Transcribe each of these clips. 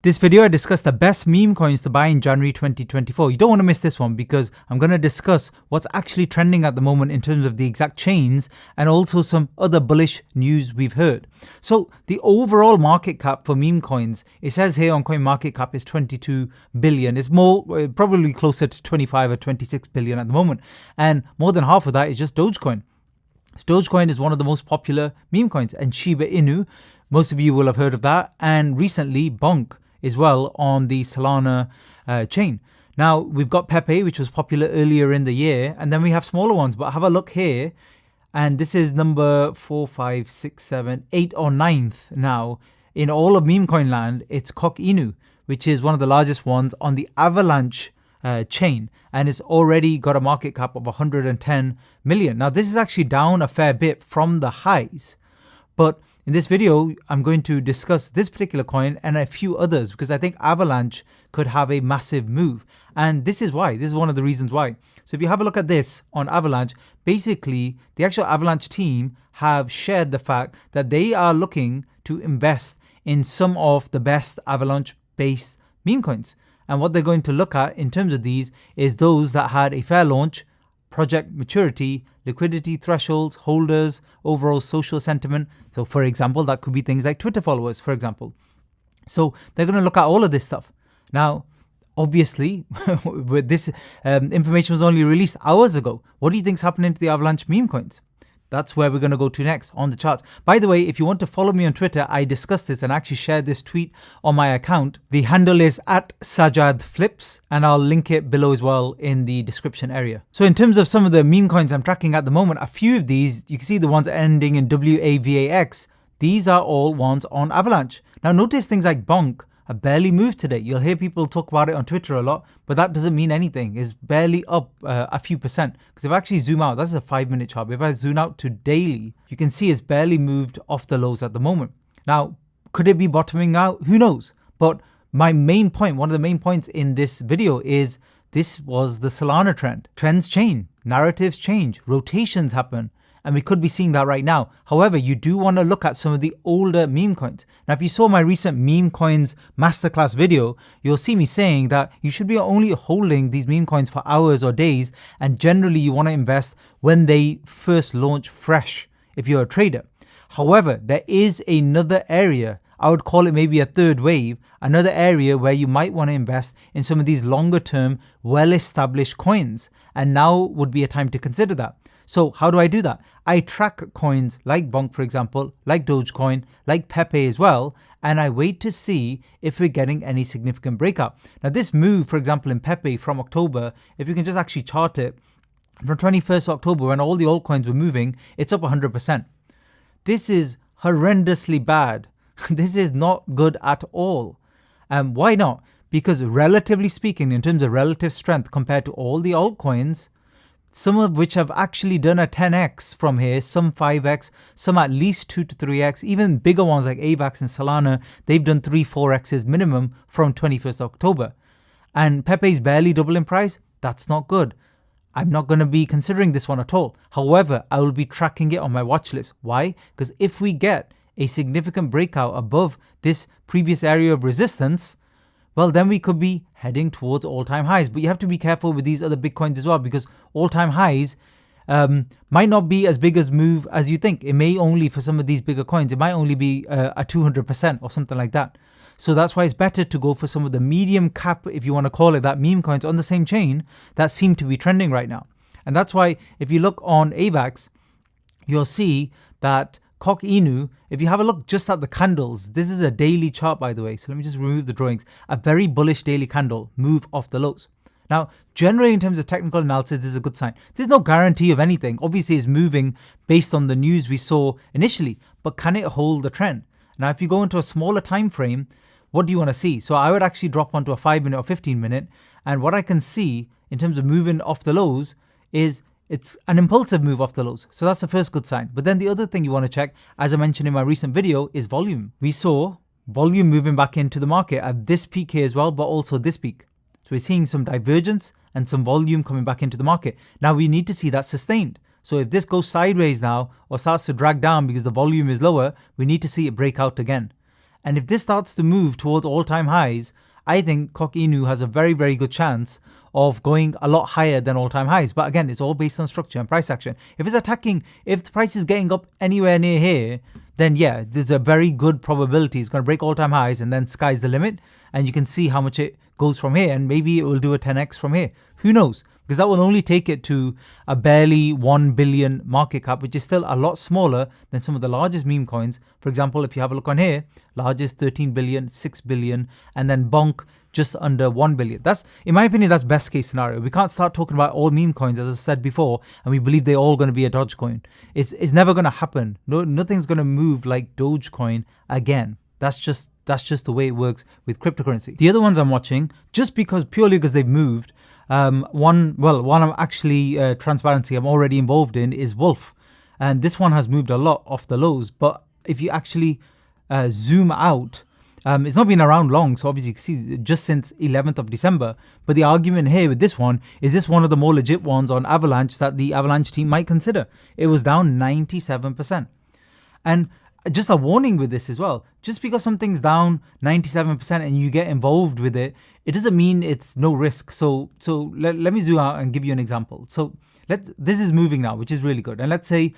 This video, I discussed the best meme coins to buy in January 2024. You don't want to miss this one because I'm going to discuss what's actually trending at the moment in terms of the exact chains and also some other bullish news we've heard. So the overall market cap for meme coins, it says here on CoinMarketCap is 22 billion. It's more, probably closer to 25 or 26 billion at the moment. And more than half of that is just Dogecoin. Dogecoin is one of the most popular meme coins, and Shiba Inu, most of you will have heard of that, and recently Bonk as well on the Solana chain. Now we've got Pepe, which was popular earlier in the year, and then we have smaller ones, but have a look here, and this is number 4, 5, 6, 7, 8 or 9th now in all of meme coin land. It's Koch Inu, which is one of the largest ones on the Avalanche chain, and it's already got a market cap of 110 million. Now this is actually down a fair bit from the highs, but in this video, I'm going to discuss this particular coin and a few others because I think Avalanche could have a massive move. And this is why. This is one of the reasons why. So if you have a look at this on Avalanche, basically the actual Avalanche team have shared the fact that they are looking to invest in some of the best Avalanche-based meme coins. And what they're going to look at in terms of these is those that had a fair launch, project maturity, liquidity thresholds, holders, overall social sentiment. So for example, that could be things like Twitter followers, for example. So they're going to look at all of this stuff. Now, obviously, with this information was only released hours ago. What do you think's happening to the Avalanche meme coins? That's where we're going to go to next on the charts. By the way, if you want to follow me on Twitter, I discussed this and actually shared this tweet on my account. The handle is @SajadFlips, and I'll link it below as well in the description area. So in terms of some of the meme coins I'm tracking at the moment, a few of these, you can see the ones ending in WAVAX. These are all ones on Avalanche. Now notice things like Bonk have barely moved today. You'll hear people talk about it on Twitter a lot, but that doesn't mean anything. It's barely up a few percent. Because if I actually zoom out, that's a 5-minute chart. But if I zoom out to daily, you can see it's barely moved off the lows at the moment. Now, could it be bottoming out? Who knows? But my main point, one of the main points in this video is this was the Solana trend. Trends change, narratives change, rotations happen. And we could be seeing that right now. However, you do want to look at some of the older meme coins. Now, if you saw my recent meme coins masterclass video, you'll see me saying that you should be only holding these meme coins for hours or days. And generally, you want to invest when they first launch fresh if you're a trader. However, there is another area. I would call it maybe a third wave, another area where you might want to invest in some of these longer term, well-established coins. And now would be a time to consider that. So how do I do that? I track coins like Bonk, for example, like Dogecoin, like Pepe as well, and I wait to see if we're getting any significant breakout. Now this move, for example, in Pepe from October, if you can just actually chart it, from 21st of October when all the altcoins were moving, it's up 100%. This is horrendously bad. This is not good at all. Why not? Because relatively speaking, in terms of relative strength compared to all the altcoins, some of which have actually done a 10x from here, some 5x, some at least 2 to 3x, even bigger ones like AVAX and Solana, they've done 3-4x's minimum from 21st October. And Pepe's barely double in price. That's not good. I'm not going to be considering this one at all. However, I will be tracking it on my watch list. Why? Because if we get a significant breakout above this previous area of resistance, well, then we could be heading towards all-time highs. But you have to be careful with these other big coins as well, because all-time highs might not be as big as move as you think. It may only, for some of these bigger coins, it might only be a 200% or something like that. So that's why it's better to go for some of the medium cap, if you want to call it that, meme coins on the same chain that seem to be trending right now. And that's why if you look on AVAX, you'll see that Koch Inu, if you have a look just at the candles, this is a daily chart, by the way. So let me just remove the drawings. A very bullish daily candle, move off the lows. Now, generally in terms of technical analysis, this is a good sign. There's no guarantee of anything. Obviously, it's moving based on the news we saw initially, but can it hold the trend? Now, if you go into a smaller time frame, what do you want to see? So I would actually drop onto a 5-minute or 15-minute. And what I can see in terms of moving off the lows is it's an impulsive move off the lows. So that's the first good sign. But then the other thing you want to check, as I mentioned in my recent video, is volume. We saw volume moving back into the market at this peak here as well, but also this peak. So we're seeing some divergence and some volume coming back into the market. Now we need to see that sustained. So if this goes sideways now or starts to drag down because the volume is lower, we need to see it break out again. And if this starts to move towards all-time highs, I think Koch Inu has a very, very good chance of going a lot higher than all-time highs. But again, it's all based on structure and price action. If it's attacking, if the price is getting up anywhere near here, then yeah, there's a very good probability it's going to break all-time highs and then sky's the limit. And you can see how much it goes from here. And maybe it will do a 10x from here. Who knows? Because that will only take it to a barely 1 billion market cap, which is still a lot smaller than some of the largest meme coins. For example, if you have a look on here, largest 13 billion, 6 billion, and then Bonk just under 1 billion. That's, in my opinion, that's best case scenario. We can't start talking about all meme coins, as I said before, and we believe they're all going to be a Dogecoin. It's never going to happen. No, nothing's going to move like Dogecoin again. That's just the way it works with cryptocurrency. The other ones I'm watching, just purely because they've moved, one I'm actually transparency I'm already involved in is Wolf, and this one has moved a lot off the lows. But if you actually zoom out, it's not been around long, so obviously you can see just since 11th of December. But the argument here with this one is this one of the more legit ones on Avalanche that the Avalanche team might consider. It was down 97%, and just a warning with this as well, just because something's down 97% and you get involved with it, it doesn't mean it's no risk. So let me zoom out and give you an example. So this is moving now, which is really good. And let's say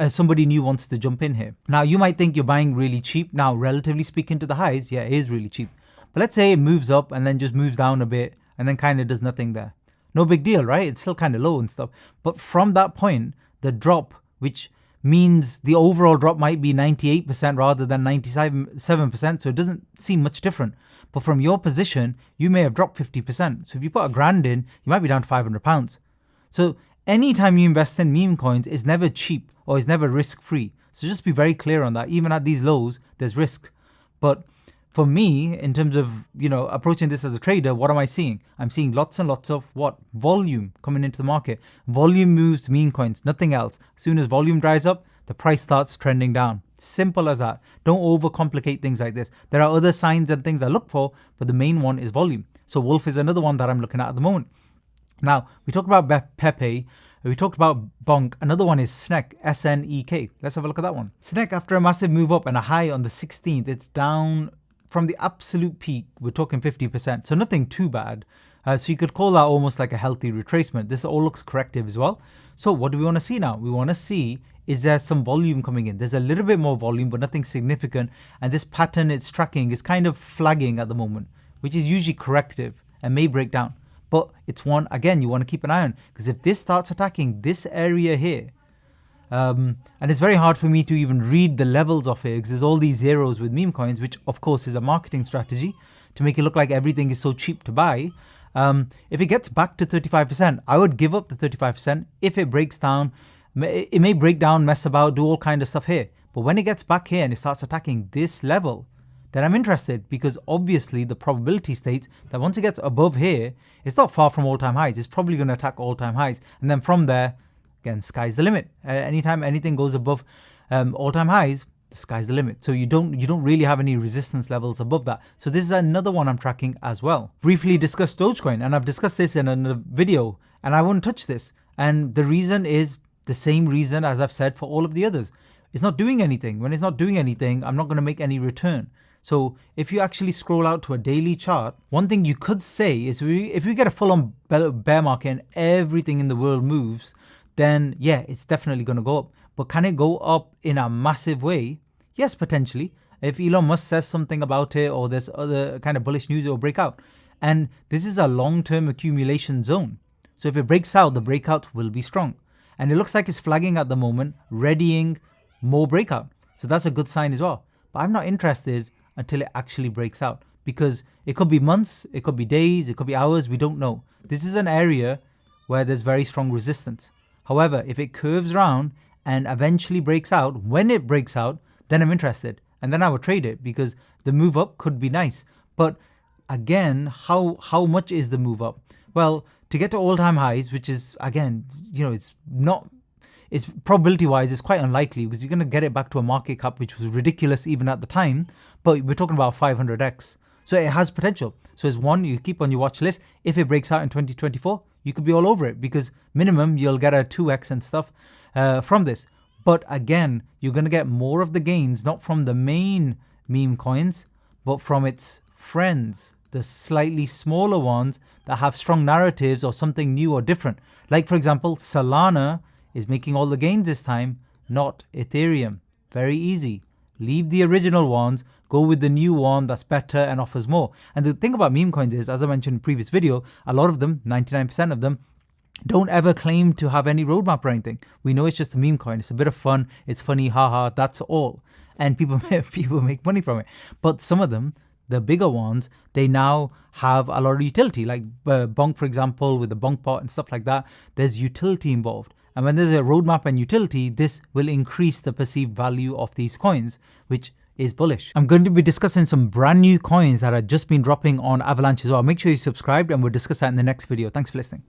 somebody new wants to jump in here. Now you might think you're buying really cheap. Now, relatively speaking to the highs, yeah, it is really cheap. But let's say it moves up and then just moves down a bit and then kind of does nothing there. No big deal, right? It's still kind of low and stuff. But from that point, the drop, which means the overall drop might be 98% rather than 97%, so it doesn't seem much different. But from your position, you may have dropped 50%. So if you put $1,000 in, you might be down to £500. So anytime you invest in meme coins, it's never cheap or it's never risk-free. So just be very clear on that. Even at these lows, there's risk. But for me, in terms of, approaching this as a trader, what am I seeing? I'm seeing lots and lots of what? Volume coming into the market. Volume moves meme coins, nothing else. As soon as volume dries up, the price starts trending down. Simple as that. Don't overcomplicate things like this. There are other signs and things I look for, but the main one is volume. So Wolf is another one that I'm looking at the moment. Now, we talked about Pepe. We talked about Bonk. Another one is SNEK, S-N-E-K. Let's have a look at that one. SNEK, after a massive move up and a high on the 16th, it's down from the absolute peak. We're talking 50%, so nothing too bad. So you could call that almost like a healthy retracement. This all looks corrective as well. So what do we want to see now? We want to see, is there some volume coming in? There's a little bit more volume, but nothing significant. And this pattern it's tracking is kind of flagging at the moment, which is usually corrective and may break down. But it's one, again, you want to keep an eye on, because if this starts attacking this area here, and it's very hard for me to even read the levels of it because there's all these zeros with meme coins, which of course is a marketing strategy to make it look like everything is so cheap to buy. If it gets back to 35%, I would give up the 35%. If it breaks down, it may break down, mess about, do all kind of stuff here. But when it gets back here and it starts attacking this level, then I'm interested, because obviously the probability states that once it gets above here, it's not far from all-time highs. It's probably going to attack all-time highs. And then from there, again, sky's the limit. Anytime anything goes above all-time highs, the sky's the limit. So you don't really have any resistance levels above that. So this is another one I'm tracking as well. Briefly discussed Dogecoin, and I've discussed this in a video, and I won't touch this. And the reason is the same reason as I've said for all of the others. It's not doing anything. When it's not doing anything, I'm not going to make any return. So if you actually scroll out to a daily chart, one thing you could say is if we get a full-on bear market and everything in the world moves, then yeah, it's definitely going to go up. But can it go up in a massive way? Yes, potentially. If Elon Musk says something about it, or there's other kind of bullish news, it will break out. And this is a long-term accumulation zone. So if it breaks out, the breakout will be strong. And it looks like it's flagging at the moment, readying more breakout. So that's a good sign as well. But I'm not interested until it actually breaks out, because it could be months, it could be days, it could be hours, we don't know. This is an area where there's very strong resistance. However, if it curves around and eventually breaks out, when it breaks out, then I'm interested. And then I would trade it, because the move up could be nice. But again, how much is the move up? Well, to get to all-time highs, which is, again, it's probability-wise, it's quite unlikely, because you're going to get it back to a market cap, which was ridiculous even at the time. But we're talking about 500x. So it has potential. So it's one you keep on your watch list. If it breaks out in 2024, you could be all over it, because minimum you'll get a 2x and stuff from this. But again, you're going to get more of the gains, not from the main meme coins, but from its friends, the slightly smaller ones that have strong narratives or something new or different. Like for example, Solana is making all the gains this time, not Ethereum. Very easy. Leave the original ones, go with the new one that's better and offers more. And the thing about meme coins is, as I mentioned in the previous video, a lot of them, 99% of them, don't ever claim to have any roadmap or anything. We know it's just a meme coin. It's a bit of fun. It's funny, haha, that's all. And people make money from it. But some of them, the bigger ones, they now have a lot of utility. Like Bonk, for example, with the Bonk bot and stuff like that, there's utility involved. And when there's a roadmap and utility, this will increase the perceived value of these coins, which is bullish. I'm going to be discussing some brand new coins that have just been dropping on Avalanche as well. Make sure you subscribe and we'll discuss that in the next video. Thanks for listening.